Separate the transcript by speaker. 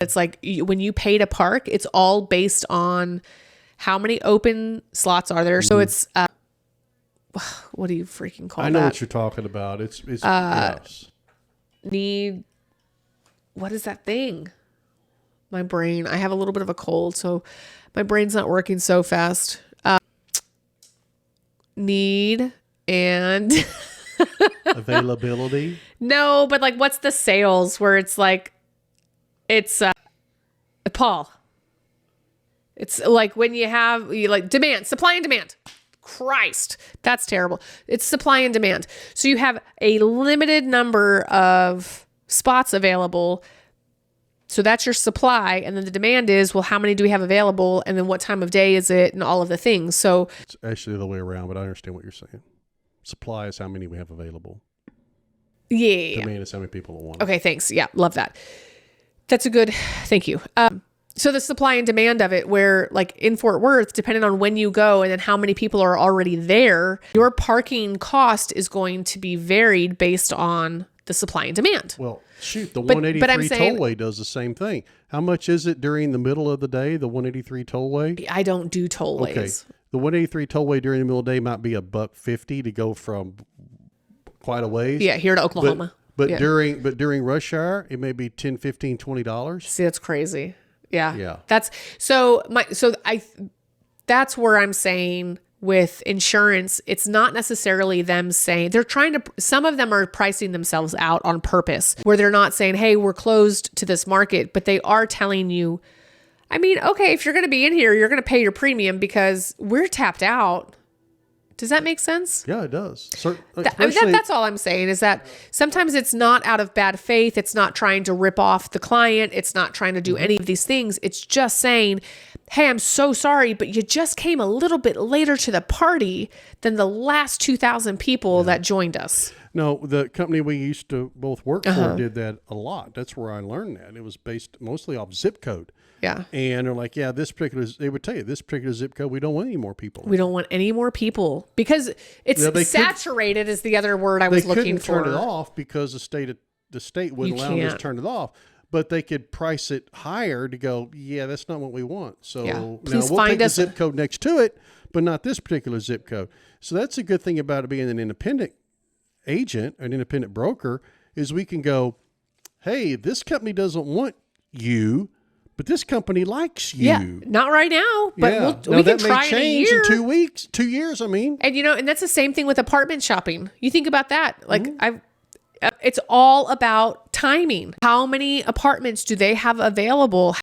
Speaker 1: It's like when you pay to park, it's all based on how many open slots are there. So it's, what do you freaking call that?
Speaker 2: I know what you're talking about. It's yes.
Speaker 1: What is that thing? My brain, I have a little bit of a cold, so my brain's not working so fast. Need and
Speaker 2: Availability.
Speaker 1: No, but like, what's the sales where it's like, it's Paul. It's like when you like demand, supply and demand. Christ, that's terrible. It's supply and demand. So you have a limited number of spots available. So that's your supply. And then the demand is, well, how many do we have available? And then what time of day is it? And all of the things. So
Speaker 2: it's actually the other way around, but I understand what you're saying. Supply is how many we have available.
Speaker 1: Yeah.
Speaker 2: Demand is how many people want it.
Speaker 1: Okay, thanks. Yeah, love that. That's a good, thank you. So the supply and demand of it, where like in Fort Worth, depending on when you go and then how many people are already there, your parking cost is going to be varied based on the supply and demand.
Speaker 2: Well, shoot, the 183 tollway does the same thing. How much is it during the middle of the day, the 183 tollway?
Speaker 1: I don't do tollways.
Speaker 2: Okay. The 183 tollway during the middle of the day might be $1.50 to go from quite a ways.
Speaker 1: Yeah, here to Oklahoma.
Speaker 2: But during rush hour, it may be $10, $15, $20.
Speaker 1: See, that's crazy. Yeah.
Speaker 2: Yeah.
Speaker 1: That's that's where I'm saying with insurance, it's not necessarily them saying some of them are pricing themselves out on purpose, where they're not saying, hey, we're closed to this market, but they are telling you, I mean, okay, if you're going to be in here, you're going to pay your premium because we're tapped out. Does that make sense?
Speaker 2: Yeah, it does.
Speaker 1: That's all I'm saying, is that sometimes it's not out of bad faith. It's not trying to rip off the client. It's not trying to do any of these things. It's just saying, hey, I'm so sorry, but you just came a little bit later to the party than the last 2,000 people that joined us.
Speaker 2: No, the company we used to both work for did that a lot. That's where I learned that. It was based mostly off zip code.
Speaker 1: Yeah.
Speaker 2: And they're like, yeah, they would tell you, this particular zip code, we don't want any more people.
Speaker 1: We don't want any more people because it's saturated is the other word I was looking for.
Speaker 2: They couldn't turn it off because the state wouldn't allow them to turn it off. But they could price it higher to go, yeah, that's not what we want. So now we'll take the zip code next to it, but not this particular zip code. So that's a good thing about it being an independent agent, an independent broker, is we can go, hey, this company doesn't want you, but this company likes you.
Speaker 1: Yeah, not right now, but we can try in a year.
Speaker 2: In 2 years, I mean.
Speaker 1: And and that's the same thing with apartment shopping. You think about that. Like it's all about timing. How many apartments do they have available?